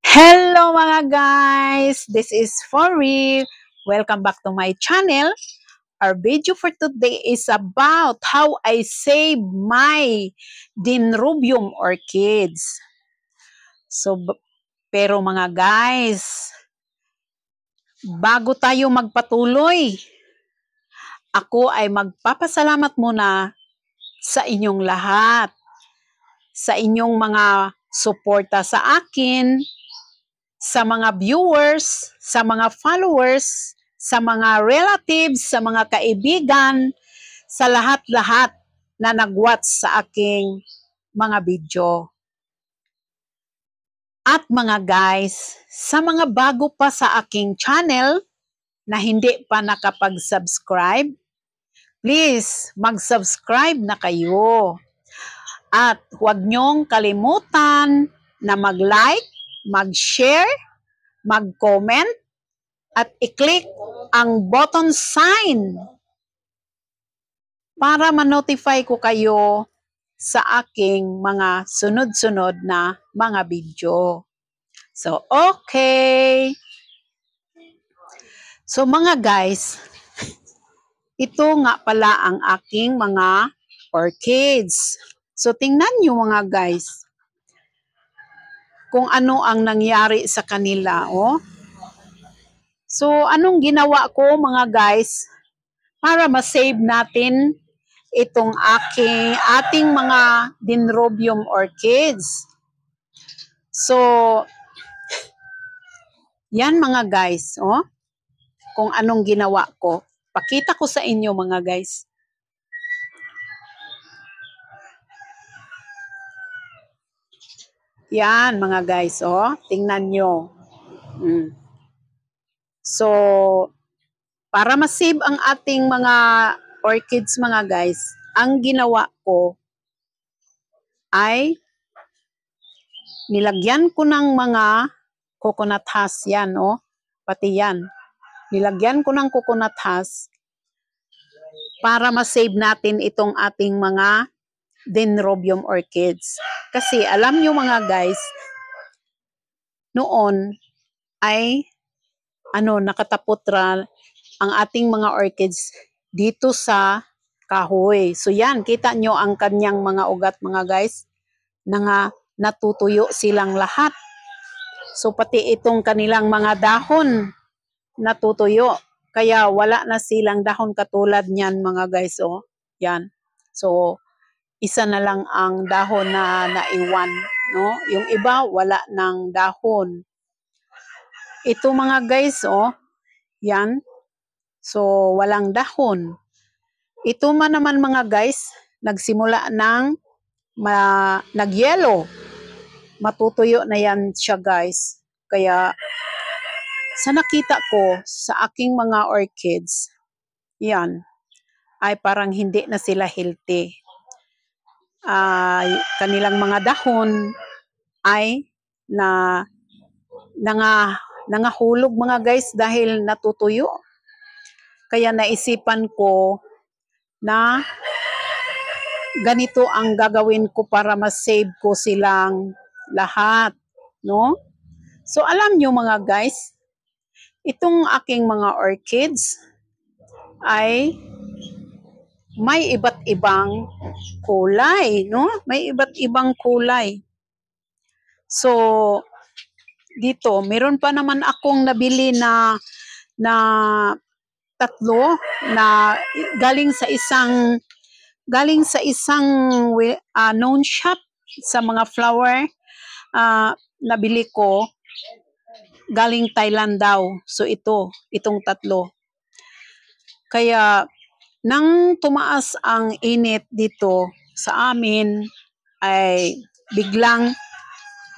Hello mga guys! This is for real. Welcome back to my channel. Our video for today is about how I save my Dendrobium orchids. Pero mga guys, bago tayo magpatuloy, ako ay magpapasalamat muna sa inyong lahat, sa inyong mga suporta sa akin, sa mga viewers, sa mga followers, sa mga relatives, sa mga kaibigan, sa lahat-lahat na nag-watch sa aking mga video. At mga guys, sa mga bago pa sa aking channel na hindi pa nakapag-subscribe, please mag-subscribe na kayo. At huwag niyong kalimutan na mag-like, mag-share, mag-comment, at i-click ang button sign para ma-notify ko kayo sa aking mga sunod-sunod na mga video. So, okay. So, mga guys, ito nga pala ang aking mga orchids. So, tingnan nyo mga guys kung ano ang nangyari sa kanila, oh. So, anong ginawa ko mga guys para ma-save natin itong ating mga Dendrobium orchids? So, yan mga guys, oh. Kung anong ginawa ko. Pakita ko sa inyo mga guys. Yan mga guys, oh. Tingnan nyo. So, para ma-save ang ating mga orchids mga guys, ang ginawa ko ay nilagyan ko ng mga coconut husk yan, oh. Pati yan. Nilagyan ko ng coconut husk para ma-save natin itong ating mga Dendrobium orchids. Kasi alam nyo mga guys, noon ay nakataputra ang ating mga orchids dito sa kahoy. So yan, kita nyo ang kanyang mga ugat mga guys, na natutuyo silang lahat. So pati itong kanilang mga dahon natutuyo. Kaya wala na silang dahon katulad niyan mga guys, oh. Yan. So isa na lang ang dahon na naiwan, no? Yung iba wala ng dahon. Ito mga guys, oh. Yan. So, walang dahon. Ito man naman mga guys, nagsimula ng nag-yellow. Matutuyo na yan siya guys. Kaya, sa nakita ko sa aking mga orchids, yan, ay parang hindi na sila healthy. Kanilang mga dahon ay nangahulog mga guys dahil natutuyo. Kaya naisipan ko na ganito ang gagawin ko para ma-save ko silang lahat, no? So alam nyo mga guys, itong aking mga orchids ay may iba't ibang kulay, no? May iba't ibang kulay. So dito, meron pa naman akong nabili na tatlo na galing sa isang known shop sa mga flower. Nabili ko galing Thailand daw. So itong tatlo. Kaya nang tumaas ang init dito sa amin ay biglang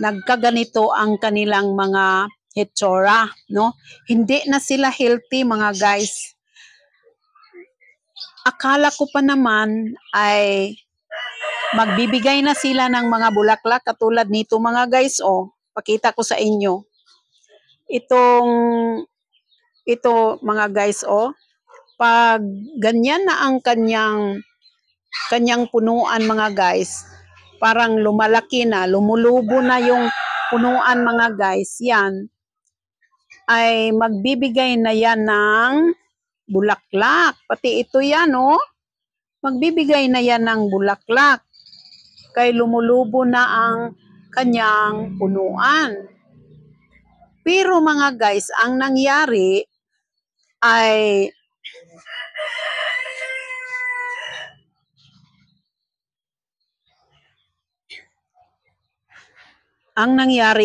nagkaganito ang kanilang mga hitsura, no? Hindi na sila healthy mga guys. Akala ko pa naman ay magbibigay na sila ng mga bulaklak katulad nito mga guys, oh. Pakita ko sa inyo. Ito mga guys, oh. Pag ganyan na ang kanyang punuan mga guys, parang lumalaki na, lumulubo na yung punuan mga guys, yan, ay magbibigay na yan ng bulaklak. Pati ito yan, oh. Magbibigay na yan ng bulaklak. Kay lumulubo na ang kanyang punuan. Pero mga guys, ang nangyari ay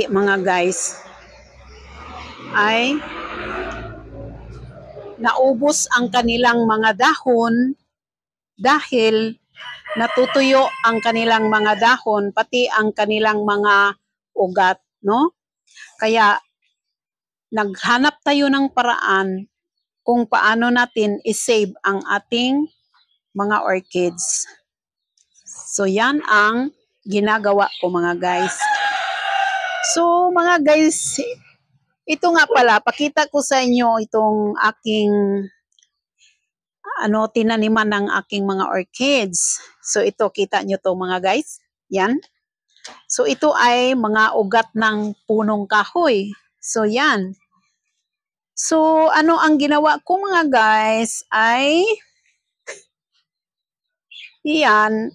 mga guys ay naubos ang kanilang mga dahon dahil natutuyo ang kanilang mga dahon pati ang kanilang mga ugat, no? Kaya naghanap tayo ng paraan kung paano natin i-save ang ating mga orchids. So yan ang ginagawa ko mga guys. So mga guys, ito nga pala, pakita ko sa inyo itong aking tinaniman ng aking mga orchids. So ito, kita nyo to mga guys. Yan. So ito ay mga ugat ng punong kahoy. So yan. So ano ang ginawa ko mga guys ay iyan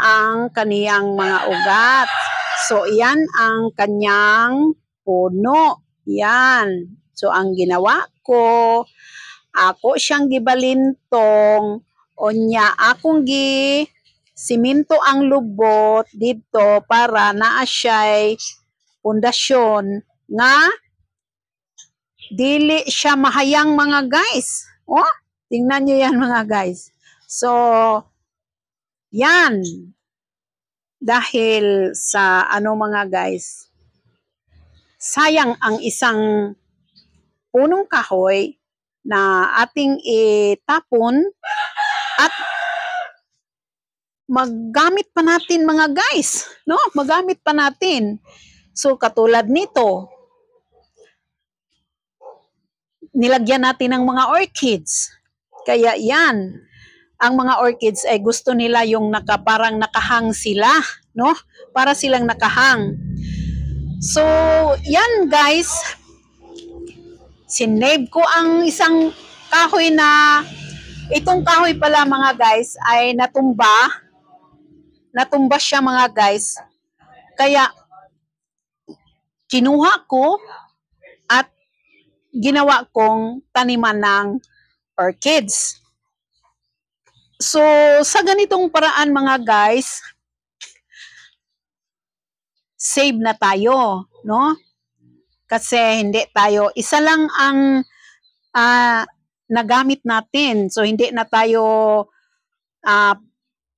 ang kaniyang mga ugat. So iyan ang kanyang puno. Yan. So ang ginawa ko, ako siyang gibalintong, onya akong siminto ang lubot dito para naa siya'y pundasyon nga dili siya mahayang mga guys. Oh, tingnan nyo yan mga guys. So, yan. Dahil sa mga guys, sayang ang isang punong kahoy na ating itapon at maggamit pa natin mga guys, no? Magamit pa natin. So katulad nito, nilagyan natin ng mga orchids. Kaya yan, ang mga orchids ay gusto nila yung parang nakahang sila, no? Para silang nakahang. So, yan guys, sinave ko ang isang kahoy na, itong kahoy pala mga guys ay natumba siya mga guys. Kaya kinuha ko at ginawa kong taniman ng orchids. So sa ganitong paraan mga guys, save na tayo, no? Kasi hindi tayo, isa lang ang nagamit natin. So hindi na tayo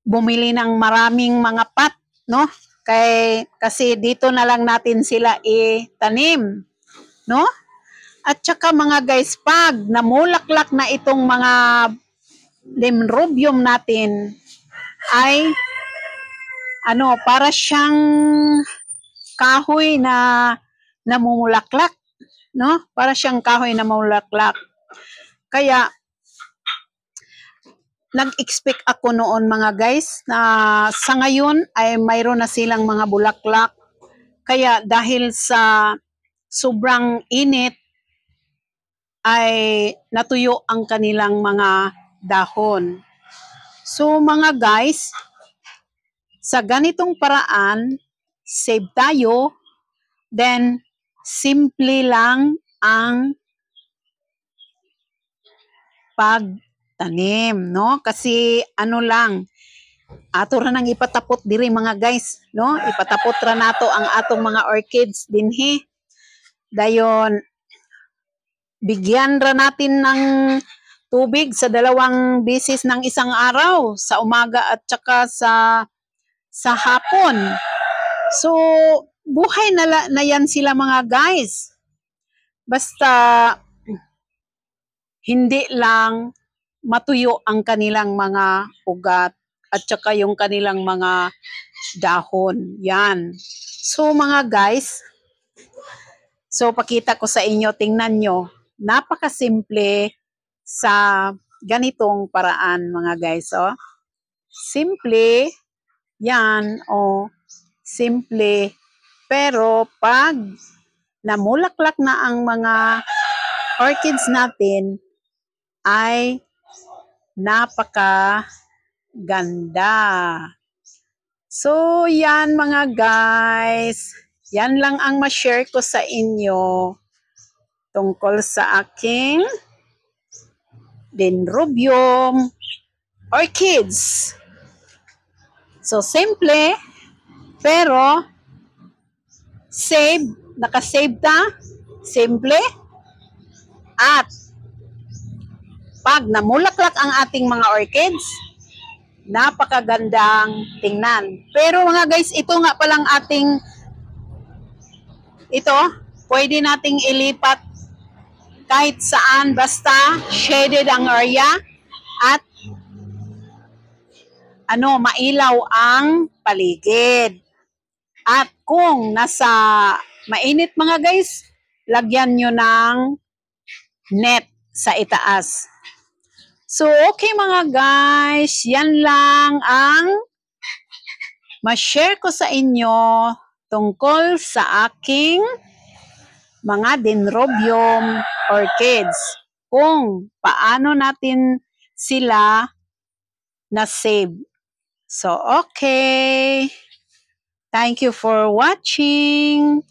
bumili ng maraming mga pot, no? Kasi dito na lang natin sila itanim, no? At saka mga guys, pag namulaklak na itong mga dendrobium natin, ay para siyang kahoy na namumulaklak, no? Para siyang kahoy na namumulaklak. Kaya nag-expect ako noon mga guys na sa ngayon ay mayroon na silang mga bulaklak. Kaya dahil sa sobrang init ay natuyo ang kanilang mga dahon. So mga guys, sa ganitong paraan, save tayo, then simple lang ang pagtanim, no? Kasi lang, ato ra nang ipatapot diri mga guys, no? Ipatapot ra nato ang atong mga orchids dinhi. Dayon bigyan ra natin ng tubig sa 2 beses ng isang araw, sa umaga at saka sa hapon. So buhay na yan sila mga guys. Basta hindi lang matuyo ang kanilang mga ugat at saka yung kanilang mga dahon. Yan. So mga guys, so pakita ko sa inyo, tingnan nyo. Napakasimple sa ganitong paraan mga guys. Oh. Simple. Yan. Oh. Simple. Pero pag namulaklak na ang mga orchids natin, ay napaka ganda. So, yan mga guys. Yan lang ang ma-share ko sa inyo tungkol sa aking Dendrobium orchids. So, simple, pero save, nakasave ta, simple, at pag namulaklak ang ating mga orchids, napakagandang tingnan. Pero mga guys, ito nga palang ating, ito, pwede nating ilipat kahit saan, basta shaded ang area at mailaw ang paligid. At kung nasa mainit mga guys, lagyan nyo ng net sa itaas. So, okay mga guys, yan lang ang ma-share ko sa inyo tungkol sa aking mga Dendrobium orchids. Kung paano natin sila na-save. So, okay. Thank you for watching.